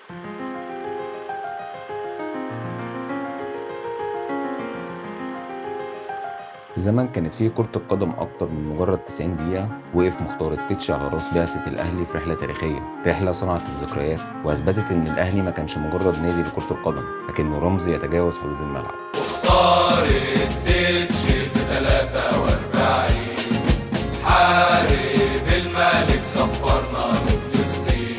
في زمن كانت فيه كرة القدم أكتر من مجرد 90 دقيقة، وقف مختار التتش على راس بعثة الأهلي في رحلة تاريخية، رحلة صنعت الذكريات وأثبتت إن الأهلي ما كانش مجرد نادي لكرة القدم، لكنه رمز يتجاوز حدود الملعب. مختار التتش في 43 حارب الملك سفرنا لفلسطين،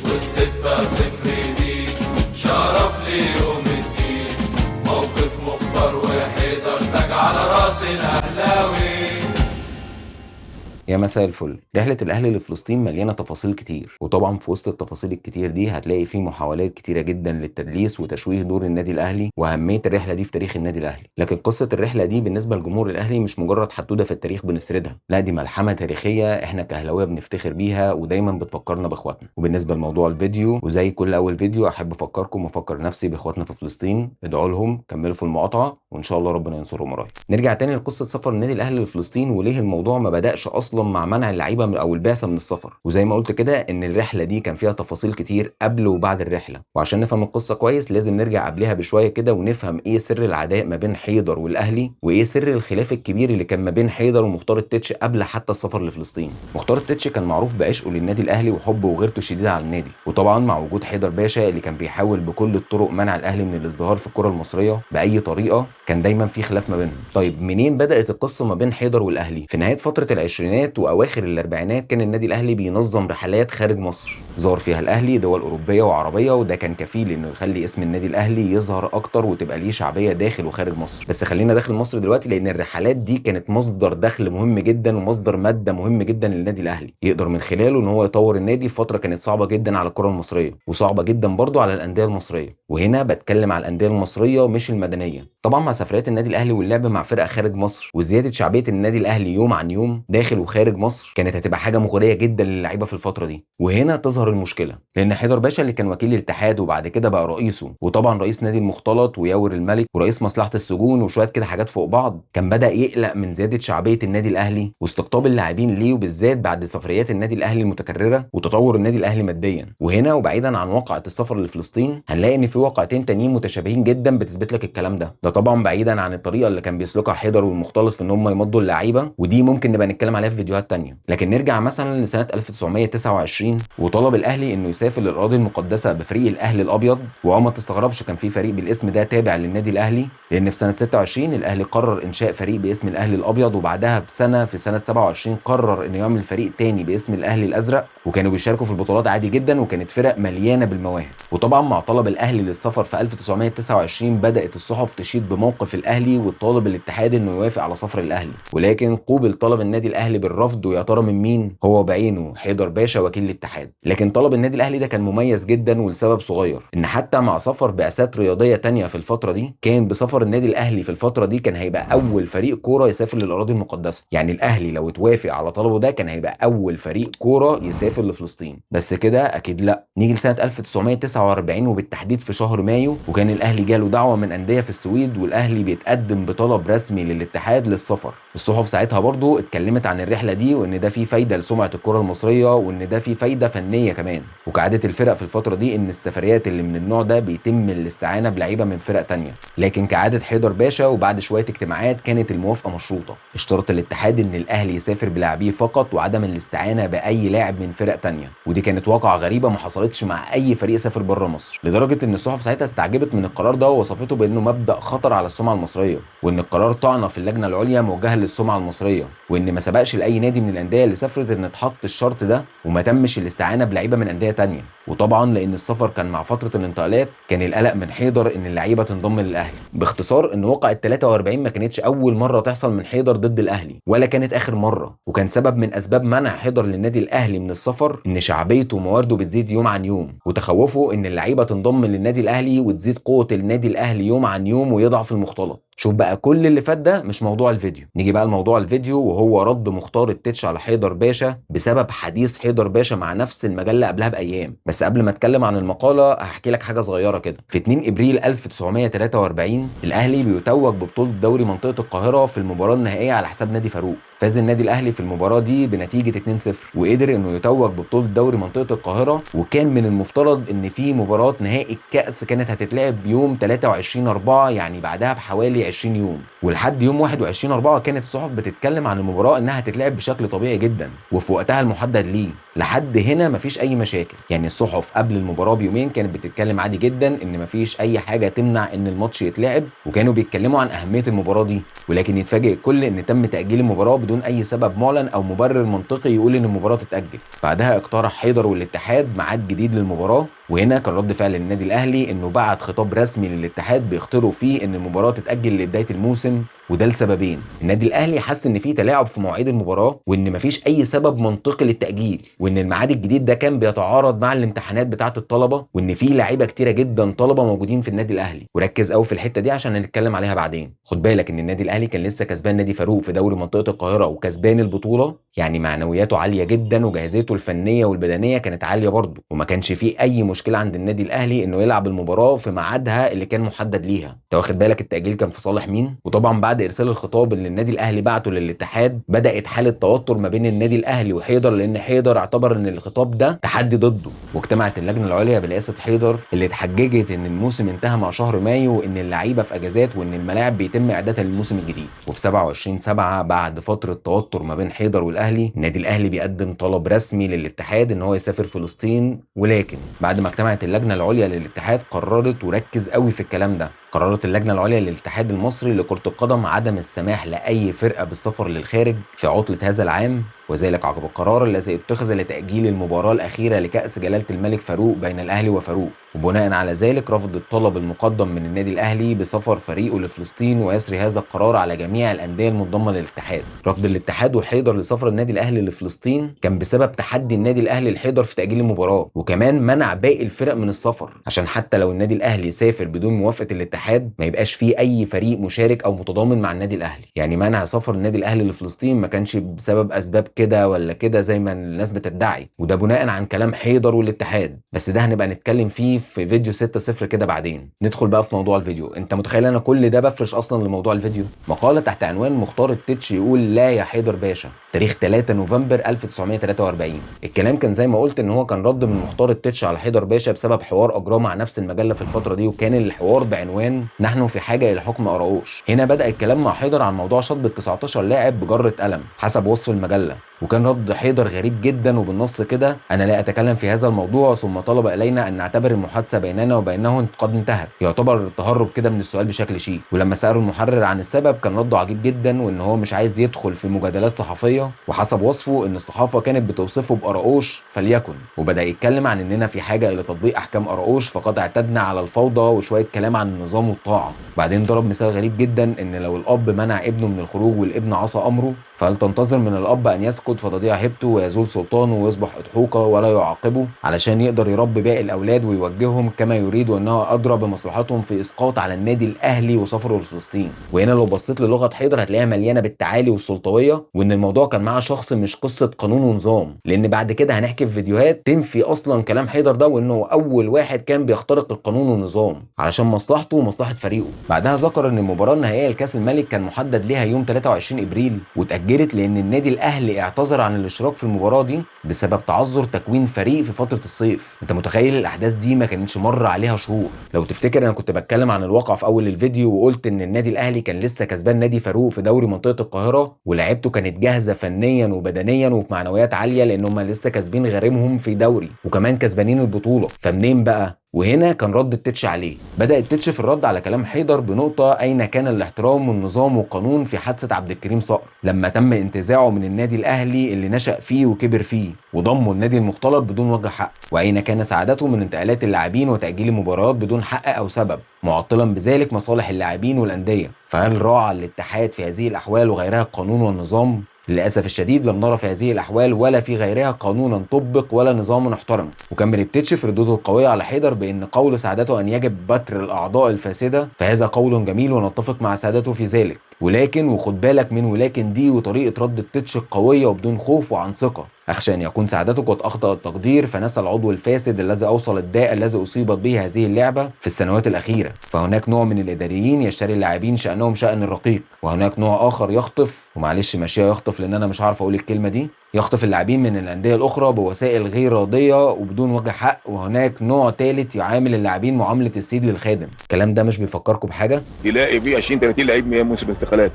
وال6-0 دي شرف ليوم الدين، موقف مختار وحيدر تاج على راس الأهلاوي. يا مساء الفل. رحلة الأهلي لفلسطين مليانة تفاصيل كتير، وطبعا في وسط التفاصيل الكتير دي هتلاقي فيه محاولات كتيرة جدا للتدليس وتشويه دور النادي الأهلي وأهمية الرحلة دي في تاريخ النادي الأهلي. لكن قصة الرحلة دي بالنسبة لجمهور الأهلي مش مجرد حدوتة في التاريخ بنسردها، لا دي ملحمة تاريخية احنا كأهلاوية بنفتخر بيها ودايما بتفكرنا بإخواتنا. وبالنسبة لموضوع الفيديو، وزي كل أول فيديو أحب أفكركم وأفكر نفسي بإخواتنا في فلسطين، ادعوا لهم، كملوا في المقاطعة وإن شاء الله ربنا ينصرهم قريب. نرجع تاني لقصة سفر النادي الأهلي لفلسطين، وليه الموضوع ما بدأش أصلا مع منع اللعيبة او البعثه من السفر. وزي ما قلت كده ان الرحله دي كان فيها تفاصيل كتير قبل وبعد الرحله، وعشان نفهم القصه كويس لازم نرجع قبلها بشويه كده ونفهم ايه سر العداء ما بين حيدر والاهلي، وايه سر الخلاف الكبير اللي كان ما بين حيدر ومختار التتش قبل حتى السفر لفلسطين. مختار التتش كان معروف بعشقه للنادي الاهلي وحبه وغيرته الشديده على النادي، وطبعا مع وجود حيدر باشا اللي كان بيحاول بكل الطرق منع الاهلي من الازدهار في الكره المصريه باي طريقه، كان دايما في خلاف ما بينهم. طيب منين بدات القصه ما بين حيدر والاهلي؟ في نهايه فتره العشرينات واواخر الاربعينات كان النادي الاهلي بينظم رحلات خارج مصر، زار فيها الاهلي دول اوروبيه وعربيه، وده كان كفيل انه يخلي اسم النادي الاهلي يظهر اكتر وتبقى ليه شعبيه داخل وخارج مصر. بس خلينا داخل مصر دلوقتي، لان الرحلات دي كانت مصدر دخل مهم جدا ومصدر ماده مهم جدا للنادي الاهلي، يقدر من خلاله ان هو يطور النادي في فتره كانت صعبه جدا على الكره المصريه وصعبه جدا برضو على الانديه المصريه. وهنا بتكلم على الانديه المصريه مش المدنيه. طبعا مع سفريات النادي الاهلي واللعب مع فرقه خارج مصر وزياده شعبيه النادي الاهلي يوم عن يوم داخل وخارج مصر، كانت هتبقى حاجه مغريه جدا للعيبه في الفتره دي. وهنا تظهر المشكله، لان حيدر باشا اللي كان وكيل الاتحاد وبعد كده بقى رئيسه، وطبعا رئيس نادي المختلط وياور الملك ورئيس مصلحه السجون وشويه كده حاجات فوق بعض، كان بدا يقلق من زياده شعبيه النادي الاهلي واستقطاب اللاعبين ليه، وبالذات بعد سفريات النادي الاهلي المتكرره وتطور النادي الاهلي ماديا. وهنا وبعيدا عن واقعه السفر لفلسطين هنلاقي ان في واقعتين تانيين متشابهين جدا بتثبت لك الكلام ده طبعا بعيدا عن الطريقه اللي كان بيسلكها حيدر والمختلط في ان هم يمضوا اللعيبه، ودي ممكن نبقى نتكلم عليها في فيديوهات تانيه. لكن نرجع مثلا لسنه 1929 وطلب الاهلي انه يسافر للاراضي المقدسه بفريق الاهلي الابيض. ما تستغربش كان في فريق بالاسم ده تابع للنادي الاهلي، لان في سنه 26 الاهلي قرر انشاء فريق باسم الاهلي الابيض، وبعدها بسنه في سنه 27 قرر انه يعمل فريق تاني باسم الاهلي الازرق، وكانوا بيشاركوا في البطولات عادي جدا، وكانت فرق مليانه بالمواهب. وطبعا مع طلب الاهلي للسفر في 1929 بدات الصحف تشيد بموقف الاهلي وطالب الاتحاد انه يوافق على سفر الاهلي، ولكن قوبل طلب النادي الاهلي بالرفض، ويا ترى من مين؟ هو بعينه حيدر باشا وكيل الاتحاد. لكن طلب النادي الاهلي ده كان مميز جدا ولسبب صغير، ان حتى مع سفر بعثات رياضيه تانية في الفتره دي، كان بسفر النادي الاهلي في الفتره دي كان هيبقى اول فريق كوره يسافر للاراضي المقدسه. يعني الاهلي لو اتوافق على طلبه ده كان هيبقى اول فريق كوره يسافر لفلسطين. بس كده اكيد لا. نيجي لسنه 1949 وبالتحديد في شهر مايو، وكان الاهلي جاله دعوه من انديه في السويد، والاهلي بيتقدم بطلب رسمي للاتحاد للسفر. الصحف ساعتها برضو اتكلمت عن الرحله دي وان ده فيه فايده لسمعه الكره المصريه، وان ده فيه فايده فنيه كمان. وكعاده الفرق في الفتره دي ان السفريات اللي من النوع ده بيتم الاستعانه بلعيبه من فرق تانية، لكن كعاده حيدر باشا وبعد شويه اجتماعات كانت الموافقه مشروطه. اشترط الاتحاد ان الاهلي يسافر بلاعبيه فقط وعدم الاستعانه باي لاعب من فرق تانية، ودي كانت واقعه غريبه ما حصلتش مع اي فريق سافر بره مصر، لدرجه ان الصحف ساعتها استعجبت من القرار ده ووصفته بانه مبدا خطر على السمعه المصريه، وان القرار طعنه في اللجنه العليا موجهه للسمعه المصريه، وان ما سبقش لاي نادي من الانديه اللي سافرت ان اتحط الشرط ده وما تمش الاستعانه بلعيبه من انديه تانية. وطبعا لان السفر كان مع فتره الانتقالات كان القلق من حيدر ان اللعيبه تنضم للاهلي. باختصار ان واقعه 43 ما كانتش اول مره تحصل من حيدر ضد الاهلي، ولا كانت اخر مره، وكان سبب من اسباب منع حيدر للنادي الاهلي من السفر ان شعبيته وموارده بتزيد يوم عن يوم، وتخوفه ان اللعيبه تنضم للنادي الاهلي وتزيد قوه النادي الاهلي يوم عن يوم ويضعف المختلط. شوف بقى كل اللي فات ده مش موضوع الفيديو، نيجي بقى لموضوع الفيديو، وهو رد مختار التتش على حيدر باشا بسبب حديث حيدر باشا مع نفس المجله قبلها بايام. بس بس قبل ما اتكلم عن المقاله هحكي لك حاجه صغيره كده. في 2 ابريل 1943 الاهلي بيتوج ببطوله دوري منطقه القاهره في المباراه النهائيه على حساب نادي فاروق. فاز النادي الاهلي في المباراه دي بنتيجه 2-0 وقدر انه يتوج ببطوله دوري منطقه القاهره. وكان من المفترض ان في مباراه نهائي الكاس كانت هتتلعب يوم 23/4 يعني بعدها بحوالي 20 يوم، ولحد يوم 21/4 كانت الصحف بتتكلم عن المباراه انها هتتلعب بشكل طبيعي جدا وفي وقتها المحدد ليه. لحد هنا مفيش اي مشاكل، يعني الصحف قبل المباراه بيومين كانت بتتكلم عادي جدا ان مفيش اي حاجه تمنع ان الماتش يتلعب، وكانوا بيتكلموا عن اهميه المباراه دي. ولكن يتفاجئ الكل ان تم تاجيل المباراه بدون اي سبب معلن او مبرر منطقي يقول ان المباراه تتاجل. بعدها اقترح حيدر والاتحاد ميعاد جديد للمباراه، وهنا كان رد فعل النادي الاهلي انه بعت خطاب رسمي للاتحاد بيخطروا فيه ان المباراه تتاجل لبدايه الموسم، وده لسببين. النادي الاهلي حس ان في تلاعب في مواعيد المباراه وان مفيش اي سبب منطقي للتاجيل، وان الميعاد الجديد ده كان بيتعارض مع الامتحانات بتاعه الطلبه، وان في لعيبه كتيره جدا طلبه موجودين في النادي الاهلي. وركز قوي في الحته دي عشان هنتكلم عليها بعدين. خد بالك ان النادي الاهلي كان لسه كسبان نادي فاروق في دوري منطقه القاهره وكسبان البطوله، يعني معنوياته عاليه جدا وجاهزيته الفنيه والبدنيه كانت عاليه برضه، وما كانش فيه اي مشكله عند النادي الاهلي انه يلعب المباراه في ميعادها اللي كان محدد ليها. انت واخد بالك التاجيل كان في صالح مين؟ وطبعا بعد ارسال الخطاب اللي النادي الاهلي بعته للاتحاد بدات حاله توتر ما بين النادي الاهلي وحيدر، لان حيدر اعتبر ان الخطاب ده تحدي ضده. واجتمعت اللجنه العليا برئاسه حيدر اللي اتحججت ان الموسم انتهى مع شهر مايو وان اللعيبه في اجازات وان الملاعب بيتم اعدادها للموسم الجديد. وفي 27/7 بعد فتره توتر ما بين حيدر والاهلي النادي الاهلي بيقدم طلب رسمي للاتحاد ان هو يسافر فلسطين. ولكن بعد ما اجتمعت اللجنه العليا للاتحاد قررت، وركز قوي في الكلام ده، قررت اللجنه العليا للاتحاد المصري لكره القدم عدم السماح لاي فرقه بالسفر للخارج في عطله هذا العام، وذلك عقب القرار الذي اتخذ لتأجيل المباراة الأخيرة لكأس جلالة الملك فاروق بين الأهلي وفاروق. وبناء على ذلك رفض الطلب المقدم من النادي الأهلي بسفر فريقه لفلسطين، ويسري هذا القرار على جميع الأندية المنضمة للاتحاد. رفض الاتحاد وحيدر لسفر النادي الأهلي لفلسطين كان بسبب تحدي النادي الأهلي لحيدر في تأجيل المباراة، وكمان منع باقي الفرق من السفر عشان حتى لو النادي الأهلي سافر بدون موافقة الاتحاد ما يبقاش فيه أي فريق مشارك أو متضامن مع النادي الأهلي. يعني منع سفر النادي الأهلي لفلسطين ما كانش بسبب أسباب كده ولا كده زي ما الناس بتدعي، وده بناء عن كلام حيدر والاتحاد، بس ده هنبقى نتكلم فيه في فيديو 6-0 كده بعدين. ندخل بقى في موضوع الفيديو. انت متخيل انا كل ده بفرش اصلا لموضوع الفيديو؟ مقاله تحت عنوان مختار التتش يقول لا يا حيدر باشا، تاريخ 3 نوفمبر 1943. الكلام كان زي ما قلت ان هو كان رد من مختار التتش على حيدر باشا بسبب حوار اجراه مع نفس المجله في الفتره دي، وكان الحوار بعنوان نحن في حاجه الى حكم قراقوش. هنا بدا الكلام مع حيدر عن موضوع شطب ال 19 لاعب بجره قلم حسب وصف المجله، وكان رد حيدر غريب جدا وبالنص كده: انا لا اتكلم في هذا الموضوع، ثم طلب الينا ان نعتبر المحادثه بيننا وبينه قد انتهت. يعتبر تهرب كده من السؤال بشكل شيك. ولما سالوا المحرر عن السبب كان رده عجيب جدا، وان هو مش عايز يدخل في مجادلات صحفيه، وحسب وصفه ان الصحافه كانت بتوصفه بقراقوش فليكن. وبدا يتكلم عن اننا في حاجه الى تطبيق احكام قراقوش فقد اعتدنا على الفوضى وشويه كلام عن النظام والطاعه. بعدين ضرب مثال غريب جدا ان لو الاب منع ابنه من الخروج والابن عصى امره فهل تنتظر من الاب ان يسكت فتضيع هيبته ويزول سلطانه ويصبح اضحوكه ولا يعاقبه علشان يقدر يربي باقي الاولاد ويوجههم كما يريد، وانها ادرى بمصلحتهم في اسقاط على النادي الاهلي وسفره لفلسطين؟ وهنا لو بصيت للغه حيدر هتلاقيها مليانه بالتعالي والسلطويه، وان الموضوع كان معاه شخص مش قصه قانون ونظام، لان بعد كده هنحكي في فيديوهات تنفي اصلا كلام حيدر ده، وانه اول واحد كان بيخترق القانون والنظام علشان مصلحته ومصلحه فريقه. بعدها ذكر ان المباراه النهائيه لكاس الملك كان محدد ليها يوم 23 ابريل واتاجلت لان النادي الاهلي اعتذر عن الاشتراك في المباراه دي بسبب تعذر تكوين فريق في فتره الصيف. انت متخيل الاحداث دي ما كانتش مر عليها شهور؟ لو تفتكر انا كنت بتكلم عن الواقع في اول الفيديو وقلت ان النادي الاهلي كان لسه كسبان نادي فاروق في دوري منطقه القاهره ولاعيبته كانت جاهزه فنيا وبدنيا وفي معنويات عاليه لان هم لسه كاسبين غريمهم في دوري وكمان كسبانين البطوله، فمنين بقى؟ وهنا كان رد التتش عليه. بدأ التتش في الرد على كلام حيدر بنقطة: أين كان الاحترام والنظام والقانون في حادثة عبد الكريم صقر لما تم انتزاعه من النادي الأهلي اللي نشأ فيه وكبر فيه وضمه النادي المختلط بدون وجه حق؟ وأين كان سعادته من انتقالات اللاعبين وتأجيل المباريات بدون حق أو سبب معطلا بذلك مصالح اللاعبين والأندية؟ فهل راعى الاتحاد في هذه الأحوال وغيرها القانون والنظام؟ للأسف الشديد لم نرى في هذه الأحوال ولا في غيرها قانونا طبق ولا نظام احترم. وكمل التتش في ردوده القوية على حيدر بأن قول سعادته أن يجب بتر الأعضاء الفاسدة فهذا قول جميل ونتفق مع سعادته في ذلك، ولكن وخد بالك من ولكن دي وطريقه رد التتش القويه وبدون خوف وعن ثقه. أخشى أن يكون سعادته قد أخطأ التقدير فنسى العضو الفاسد الذي أوصل الداء الذي أصيبت به هذه اللعبة في السنوات الأخيرة. فهناك نوع من الإداريين يشتري اللاعبين شأنهم شأن الرقيق، وهناك نوع آخر يخطف، ومعلش ماشية يخطف لأن أنا مش عارف أقول الكلمة دي، يخطف اللاعبين من الأندية الأخرى بوسائل غير راضية وبدون وجه حق. وهناك نوع ثالث يعامل اللاعبين معاملة السيد للخادم. الكلام ده مش بيفكركم بحاجة؟ تلاقي فيه 20 30 لعيب موسم استقالات،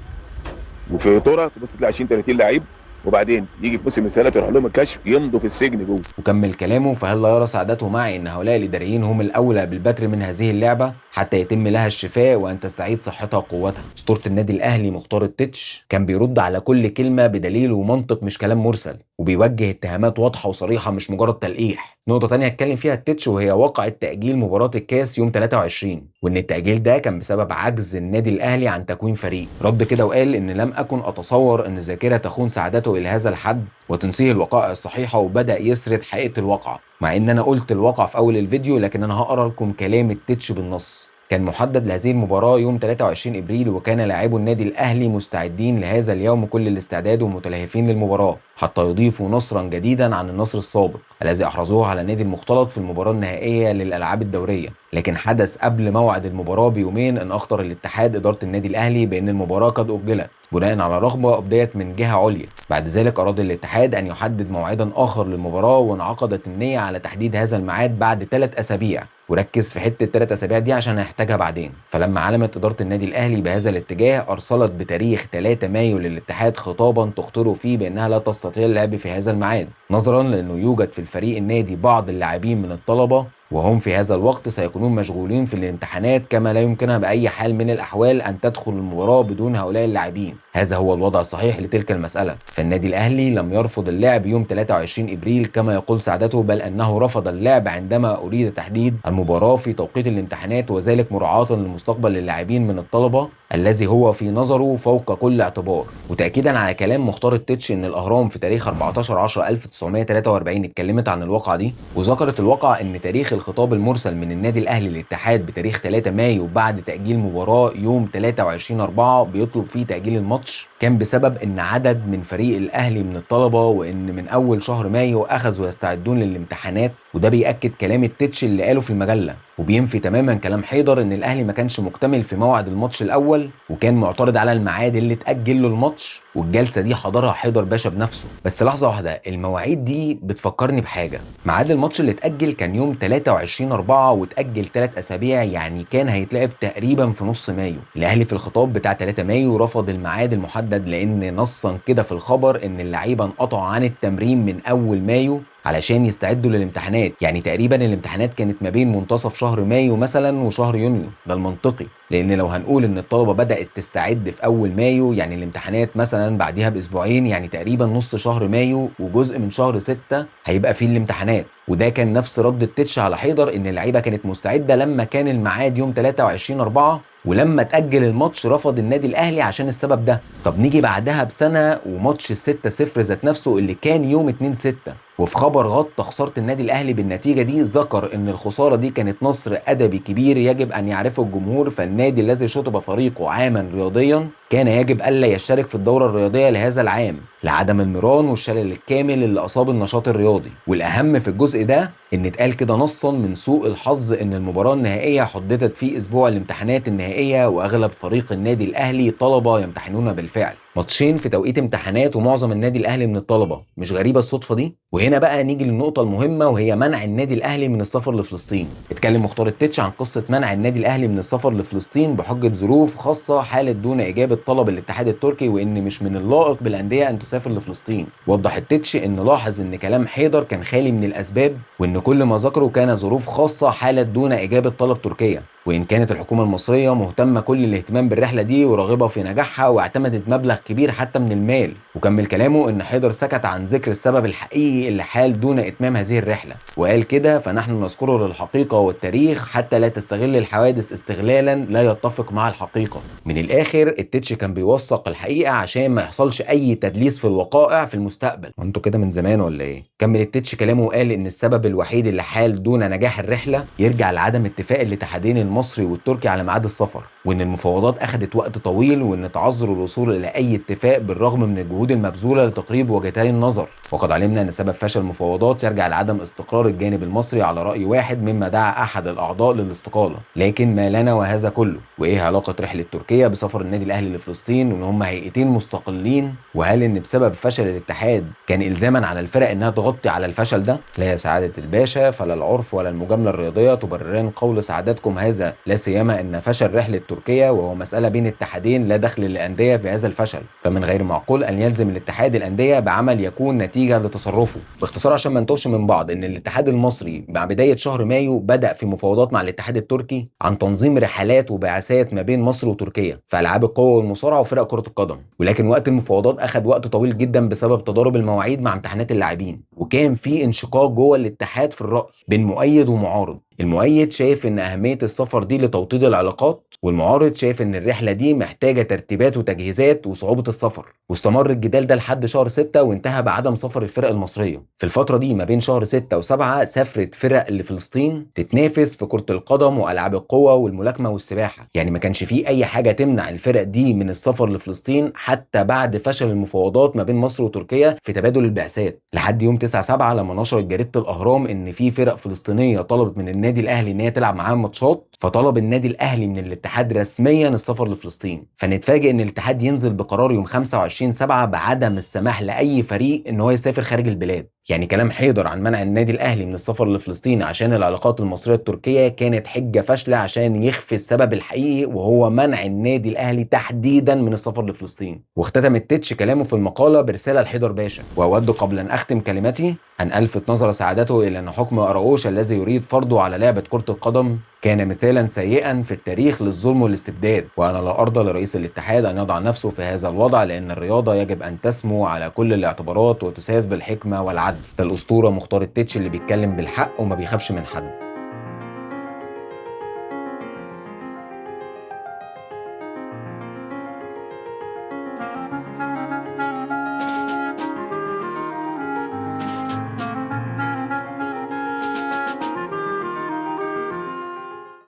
وفي طرق تبص تلاقي 20 30 لعيب، وبعدين يجي في موسم الانتقالات يروح لهم الكشف يمضوا في السجن جوه. وكمل كلامه: فهل لا يرى سعادته معي ان هؤلاء الاداريين هم الاولى بالبتر من هذه اللعبه حتى يتم لها الشفاء وان تستعيد صحتها وقوتها؟ اسطوره النادي الاهلي مختار التتش كان بيرد على كل كلمه بدليل ومنطق مش كلام مرسل، وبيوجه اتهامات واضحه وصريحه مش مجرد تلقيح. نقطه تانية اتكلم فيها التتش وهي واقعه تاجيل مباراه الكاس يوم 23، وان التاجيل ده كان بسبب عجز النادي الاهلي عن تكوين فريق. رد كده وقال ان لم اكن اتصور ان الذاكره تخون سعادته الى هذا الحد وتنسيه الوقائع الصحيحه، وبدا يسرد حقيقه الواقعه. مع ان انا قلت الواقع في اول الفيديو، لكن انا هقرا لكم كلام التتش بالنص. كان محدد لهذه المباراة يوم 23 ابريل، وكان لاعبو النادي الاهلي مستعدين لهذا اليوم كل الاستعداد ومتلهفين للمباراة حتى يضيفوا نصرا جديدا عن النصر السابق الذي احرزوه على النادي المختلط في المباراة النهائية للالعاب الدورية. لكن حدث قبل موعد المباراة بيومين ان اخطر الاتحاد ادارة النادي الاهلي بان المباراة قد اجلت بناء على رغبة ابديت من جهة عليا. بعد ذلك اراد الاتحاد ان يحدد موعدا اخر للمباراة، وانعقدت النية على تحديد هذا الميعاد بعد 3 اسابيع. وركز في حته 3 اسابيع دي عشان هنحتاجها بعدين. فلما علمت اداره النادي الاهلي بهذا الاتجاه، ارسلت بتاريخ 3 مايو للاتحاد خطابا تخطر فيه بانها لا تستطيع اللعب في هذا الميعاد، نظرا لانه يوجد في الفريق النادي بعض اللاعبين من الطلبه وهم في هذا الوقت سيكونون مشغولين في الامتحانات، كما لا يمكنها بأي حال من الأحوال أن تدخل المباراة بدون هؤلاء اللاعبين. هذا هو الوضع الصحيح لتلك المسألة. فالنادي الأهلي لم يرفض اللعب يوم 23 إبريل كما يقول سعادته، بل أنه رفض اللعب عندما أريد تحديد المباراة في توقيت الامتحانات، وذلك مراعاة لمستقبل اللاعبين من الطلبة الذي هو في نظره فوق كل اعتبار. وتأكيدا على كلام مختار التتش ان الأهرام في تاريخ 14/10/1943 اتكلمت عن الواقعة دي، وذكرت الواقعة ان تاريخ الخطاب المرسل من النادي الأهلي للاتحاد بتاريخ 3 مايو بعد تأجيل مباراة يوم 23/4 بيطلب فيه تأجيل الماتش كان بسبب ان عدد من فريق الأهلي من الطلبة، وان من أول شهر مايو أخذوا يستعدون للامتحانات. وده بيأكد كلام التتش اللي قاله في المجلة، وبينفي تماما كلام حيدر ان الأهلي ما كانش مكتمل في موعد الماتش الأول، وكان معترض على الميعاد اللي اتأجل له الماتش، والجلسة دي حضرها حيدر باشا بنفسه. بس لحظة واحدة، المواعيد دي بتفكرني بحاجة. ميعاد الماتش اللي اتأجل كان يوم 23/4 واتأجل 3 أسابيع، يعني كان هيتلعب تقريبا في نص مايو. الأهلي في الخطاب بتاع 3 مايو رفض الميعاد المحدد لأن نصا كده في الخبر ان اللعيبة انقطعوا عن التمرين من أول مايو علشان يستعدوا للامتحانات. يعني تقريبا الامتحانات كانت ما بين منتصف شهر مايو مثلا وشهر يونيو، ده المنطقي. لان لو هنقول ان الطلبه بدات تستعد في اول مايو، يعني الامتحانات مثلا بعديها باسبوعين، يعني تقريبا نص شهر مايو وجزء من شهر 6 هيبقى فيه الامتحانات. وده كان نفس رد التتش على حيدر ان اللعيبه كانت مستعده لما كان الميعاد يوم 23/4، ولما اتأجل الماتش رفض النادي الأهلي عشان السبب ده. طب نيجي بعدها بسنة وماتش 6-0 ذات نفسه اللي كان يوم 2/6، وفي خبر غطى خسارة النادي الأهلي بالنتيجة دي ذكر إن الخسارة دي كانت نصر أدبي كبير يجب أن يعرفه الجمهور، فالنادي الذي شطب فريقه عاما رياضيا كان يجب ألا يشترك في الدورة الرياضية لهذا العام لعدم المران والشلل الكامل اللي أصاب النشاط الرياضي. والأهم في الجزء ده إن اتقال كده نصا من سوء الحظ إن المباراة النهائية حددت في أسبوع الامتحانات النهائية، وأغلب فريق النادي الأهلي طلبة يمتحنون بالفعل. ماتشين في توقيت امتحانات ومعظم النادي الأهلي من الطلبة، مش غريبة الصدفة دي؟ وهنا بقى نيجي للنقطة المهمة، وهي منع النادي الأهلي من السفر لفلسطين. اتكلم مختار التتش عن قصة منع النادي الأهلي من السفر لفلسطين بحجة ظروف خاصة حالت دون إجابة طلب الاتحاد التركي، وإن مش من اللائق بالأندية أن تسافر لفلسطين. وضح التتش إن لاحظ إن كلام حيدر كان خالي من الأسباب، وإن كل ما ذكره كان ظروف خاصة حالت دون إجابة طلب تركيا، وإن كانت الحكومة المصرية مهتمة كل الاهتمام بالرحلة دي وراغبة في نجاحها واعتمدت مبلغ كبير حتى من المال. وكمل كلامه إن حيدر سكت عن ذكر السبب الحقيقي اللي حال دون إتمام هذه الرحلة، وقال كده: فنحن نذكره للحقيقة والتاريخ حتى لا تستغل الحوادث استغلالا لا يتفق مع الحقيقة. من الآخر التتش كان بيوثق الحقيقة عشان ما يحصلش أي تدليس في الوقائع في المستقبل. وانتوا كده من زمان ولا إيه؟ كمل التتش كلامه وقال إن السبب الوحيد اللي حال دون نجاح الرحلة يرجع لعدم اتفاق الاتحادين المصري والتركي على ميعاد السفر، وان المفاوضات اخذت وقت طويل وان تعذر الوصول الى اي اتفاق بالرغم من الجهود المبذوله لتقريب وجهتي النظر. وقد علمنا ان سبب فشل المفاوضات يرجع لعدم استقرار الجانب المصري على راي واحد مما دعا احد الاعضاء للاستقاله. لكن ما لنا وهذا كله؟ وايه علاقه رحله تركيا بسفر النادي الاهلي لفلسطين وان هم هيئتين مستقلين؟ وهل ان بسبب فشل الاتحاد كان الزاما على الفرق انها تغطي على الفشل ده؟ لا يا سعاده الباشا، فلا العرف ولا المجامله الرياضيه تبرران قول سعادتكم هذا، لا سيما ان فشل رحله تركيا وهو مساله بين اتحادين لا دخل للانديه في هذا الفشل، فمن غير معقول ان يلزم الاتحاد الانديه بعمل يكون نتيجه لتصرفه. باختصار عشان ما نتوهش من بعض، ان الاتحاد المصري مع بدايه شهر مايو بدا في مفاوضات مع الاتحاد التركي عن تنظيم رحلات وبعثات ما بين مصر وتركيا في العاب القوه والمصارعه وفرق كره القدم، ولكن وقت المفاوضات اخذ وقت طويل جدا بسبب تضارب المواعيد مع امتحانات اللاعبين، وكان في انشقاق جوه الاتحاد في الراي بين مؤيد ومعارض. المؤيد شايف ان اهميه السفر دي لتوطيد العلاقات، والمعارض شايف ان الرحله دي محتاجه ترتيبات وتجهيزات وصعوبه السفر. واستمر الجدال ده لحد شهر 6 وانتهى بعدم سفر الفرق المصريه. في الفتره دي ما بين شهر 6 و7 سافرت فرق لفلسطين تتنافس في كره القدم والعاب القوه والملاكمه والسباحه، يعني ما كانش فيه اي حاجه تمنع الفرق دي من السفر لفلسطين حتى بعد فشل المفاوضات ما بين مصر وتركيا في تبادل البعثات، لحد يوم 9/7 لما نشرت جريده الاهرام ان في فرق فلسطينيه طلبت من النادي الاهلي ان هي تلعب معاهم ماتشات، فطلب النادي الاهلي من الاتحاد رسميا السفر لفلسطين. فنتفاجئ ان الاتحاد ينزل بقرار يوم 25/7 بعدم السماح لاي فريق ان هو يسافر خارج البلاد. يعني كلام حيدر عن منع النادي الاهلي من السفر لفلسطين عشان العلاقات المصريه التركيه كانت حجه فاشله عشان يخفي السبب الحقيقي وهو منع النادي الاهلي تحديدا من السفر لفلسطين. واختتم التتش كلامه في المقاله برساله لحيدر باشا: واود قبل ان اختم كلمتي ان الفت نظر سعادته الى ان حكم اراوش الذي يريد فرضه على لعبه كره القدم كان مثالا سيئا في التاريخ للظلم والاستبداد، وانا لا ارضى لرئيس الاتحاد ان يضع نفسه في هذا الوضع، لان الرياضه يجب ان تسمو على كل الاعتبارات وتساس بالحكمه والعدل. ده الاسطوره مختار التتش اللي بيتكلم بالحق وما بيخافش من حد.